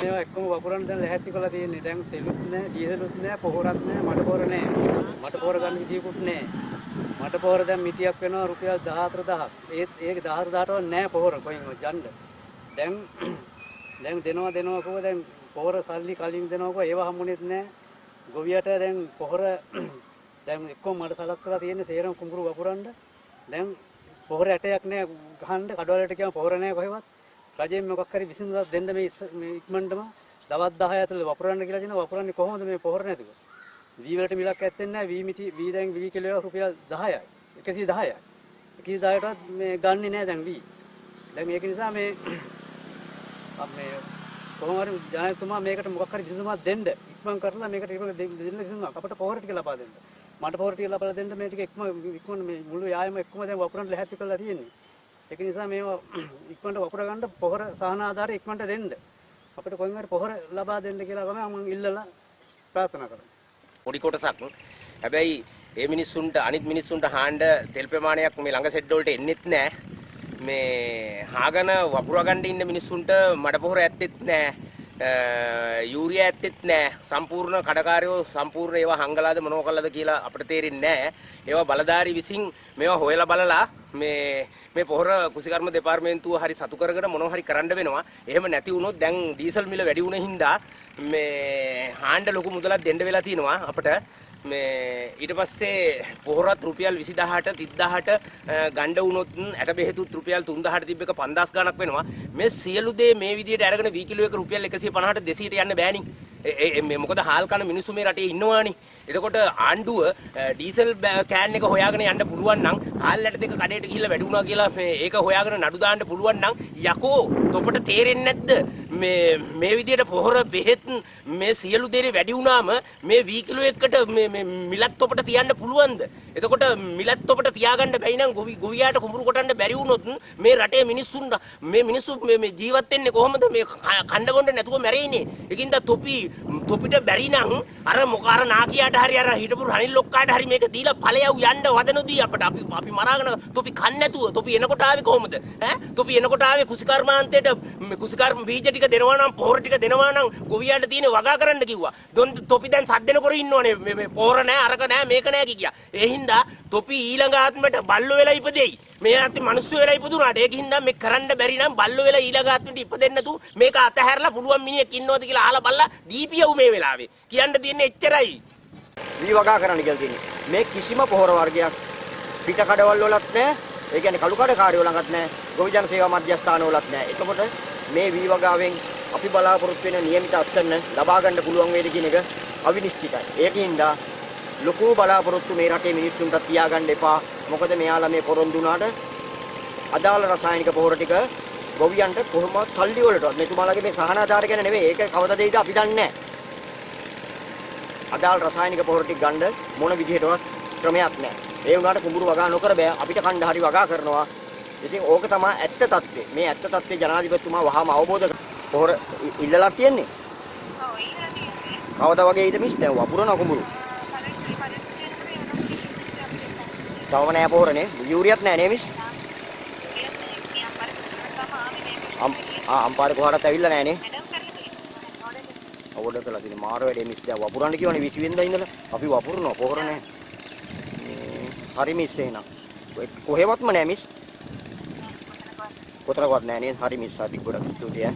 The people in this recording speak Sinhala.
මේවා එක්කම වපුරන්න දැන් ලැහැත්ති කරලා තියෙන්නේ. දැන් තෙලුත් නැහැ, ඩීසලුත් නැහැ, පොහොරත් නැහැ, මඩ පොහොර නැහැ. මඩ පොහොර ගන්න විදියකුත් නැහැ. මඩ පොහොර දැන් මිටියක් වෙනවා රුපියල් 14000ක්. ඒක 14000ටවත් නැහැ පොහොර කොයින් යන්න. දැන් දෙනවා කෝ දැන් පොහොර සල්ලි කලින් දෙනවා කෝ ඒව හම්බුනේත් නැහැ. ගොවියට දැන් පොහොර දැන් එක්කම මඩ සලක් කරලා තියෙන්නේ සේරම කුඹුරු වපුරන්න. දැන් පොහොර ඇටයක් නැහැ ගහන්න කඩවලට කියම පොහොර නැහැ කොහෙවත්. රජයෙන් මොකක් හරි විසඳුමක් දෙන්න මේ ඉක්මනටම දවස් 10 ඇතුළත වපුරන්න කියලා කියනවා. වපුරන්නේ කොහොමද මේ පොහොර නැතුව? වී වලට මිලක් ඇත්තේ නැහැ. වී දැන් වී කිලෝ රුපියල් 10යි. 110යි. 110ටවත් මේ ගන්නෙ නැහැ දැන් වී. දැන් ඒක නිසා මේ කොහොම හරි ජනාධිපතිතුමා මේකට මොකක් හරි විසඳුමක් දෙන්න. ඉක්මන් කරලා මේකට දෙන්න විසඳුමක්. අපිට පොහොර ටික ලබා දෙන්න. මට පොහොර ටික ලබා දෙන්න මේ ටික ඉක්මන මේ මුළු යායම එක්කම දැන් වපුරන්න ලැහැත්ති කරලා තියෙන්නේ. ඒක නිසා මේවා ඉක්මනට වපුර ගන්න පොහොර සහන ආධාරය ඉක්මනට දෙන්න. අපිට කොහෙන් හරි පොහොර ලබා දෙන්න කියලා තමයි මම ඉල්ලලා ප්‍රාර්ථනා කරන්නේ. පොඩි කොටසක්. හැබැයි මේ මිනිස්සුන්ට අනිත් මිනිස්සුන්ට හාන්න තෙල් ප්‍රමාණයක් මේ ළඟ සෙඩ් වලට එන්නෙත් නැහැ. මේ හාගන වපුරා ගන්න ඉන්න මිනිස්සුන්ට මඩ පොහොර ඇත්තෙත් නැහැ. යූරියා ඇත්තෙත් නැහැ. සම්පූර්ණ කඩකාරයෝ සම්පූර්ණ ඒවා හංගලාද මොනව කළාද කියලා අපිට තේරෙන්නේ නැහැ. ඒවා බලධාරී විසින් මේවා හොයලා බලලා මේ පොහොර කුසිකර්ම දෙපාර්තමේන්තුව හරි සතු කරගෙන මොනව හරි කරන්න වෙනවා. එහෙම නැති වුණොත් දැන් ඩීසල් මිල වැඩි වුණ හින්දා මේ හාණ්ඩ ලොකු මුදලක් දෙන්න වෙලා තියෙනවා අපිට. මේ ඊට පස්සේ පොහොරත් රුපියල් 20000ට 30000ට ගණ්ඩ වුණොත් ඇට බෙහෙතුත් රුපියල් 3000ට තිබ්බ එක 5000 ගණක් වෙනවා. මේ සියලු දේ මේ විදිහට අරගෙන වී කිලෝ එක රුපියල් 150ට 200ට යන්න බෑනි. මේ මොකද හාල් කන මිනිස්සු මේ රටේ ඉන්නවානේ. එතකොට ආණ්ඩුව ඩීසල් කෑන් එක හොයාගෙන යන්න පුළුවන් නම් හාල් ඇට දෙක කඩේට ගිහිල්ලා වැඩි වුණා කියලා ඒක හොයාගෙන නඩු දාන්න පුළුවන් නම් යකෝ තොපට තේරෙන්නේ නැද්ද? මේ විදිහට පොහොර බෙහෙත් මේ සියලු දේ වැඩි වුණාම මේ වී කිලෝ එකකට මේ මිලක් තොපට තියන්න පුළුවන්ද? එතකොට මිලක් තොපට තියාගන්න බැයි නම් ගොවියාට කුඹුරු කොටන්න බැරි වුණොත් මේ රටේ මිනිස්සුන් මේ මිනිස්සු මේ ජීවත් වෙන්නේ කොහොමද? මේ කණ්ඩ බොණ්ඩ නැතුව මැරෙන්නේ. ඒකින්ද තොපිට බැරි නම් අර මොකාර නාකියාට හරි අර හිටපු රනිල් ලොක්කාට හරි මේක දීලා ඵලයව යන්න වදනොදී අපිට අපි මරාගෙන තොපි කන්නේ නැතුව තොපි එනකොට ආවේ කොහොමද? තොපි එනකොට ආවේ කුසිකර්මාන්තයට කුසිකර්ම බීජ ටික දෙනවා නම් පොහොර ටික දෙනවා නම් ගොවියාට තියෙන වගා කරන්න කිව්වා. තොපි දැන් සද්දෙන කර ඉන්නෝනේ මේ පොහොර නැහැ අරක නැහැ මේක නැහැ කියා. ඒ හින්දා තොපි ඊළඟ ආත්මෙට බල්ලෝ වෙලා ඉපදෙයි. මේ ආත්මෙ මිනිස්සු වෙලා ඉපදුනාට ඒක හින්දා මේ කරන්න බැරි නම් බල්ලෝ වෙලා ඊළඟ ආත්මෙට ඉපදෙන්න නැතු මේක අතහැරලා පුළුවන් මිනිහෙක් ඉන්නවද කියලා අහලා බලලා දීපියව මේ වෙලාවේ. කියන්න තියෙන්නේ එච්චරයි. වී වගා කරන්න කියලා තියෙන්නේ. මේ කිසිම පොහොර වර්ගයක් පිට කඩවල වලත් නැහැ. ඒ කියන්නේ කළු කඩකාරයෝ ළඟත් නැහැ. ගොවි ජන සේවා මධ්‍යස්ථාන වලත් නැහැ. එතකොට මේ වී වගාවෙන් අපි බලාපොරොත්තු වෙන නියමිත අත්දැකීම් ලබා ගන්න පුළුවන් වේද කියන එක අවිනිශ්චිතයි. ඒකින්ද ලොකු බලාපොරොත්තු මේ රටේ මිනිස්සුන්ට තියාගන්න එපා. මොකද මෙයාලා මේ පොරොන්දු වුණාට අදාළ රසායනික පොහොර ටික ගොවියන්ට කොහොමවත් සල්ලි වලටවත් මෙතුමාලගේ මේ සහනාධාර ගැන නෙවෙයි. ඒක කවදද දෙයිද අපි දන්නේ නැහැ. අදාළ රසායනික පොහොර ටික ගන්න මොන විදිහටවත් ක්‍රමයක් නැහැ. ඒ වුණාට කුඹුරු වගා නොකර බෑ. අපිට කණ්ඩ හරි වගා කරනවා. ඉතින් ඕක තමයි ඇත්ත తත්ත්වය. මේ ඇත්ත తත්ත්වය ජනාධිපතිතුමා වහාම අවබෝධ පොහොර ඉල්ලලා තියෙන්නේ. ඔව් ඉල්ලලා තියෙන්නේ. කවදා වගේ ඊට මිස් දැන් වපුරන කුඹුරු. තවම නෑ පොහොරනේ. යූරියත් නෑ නේ මිස්. අම්පාරේ කොහාටත් ඇවිල්ලා නෑනේ. අවුඩ කළා තියෙන මාර වැඩේ මිස් දැන් වපුරන්න කියවනේ 20 වෙනිදා ඉඳලා අපි වපුරනවා පොහොර නෑ. හරි මිස් එහෙනම්. කොහෙවත්ම නෑ මිස්. කොතරම්වත් නෑ නේද? හරි මිස්. අති ගොඩක් ස්තුතියි.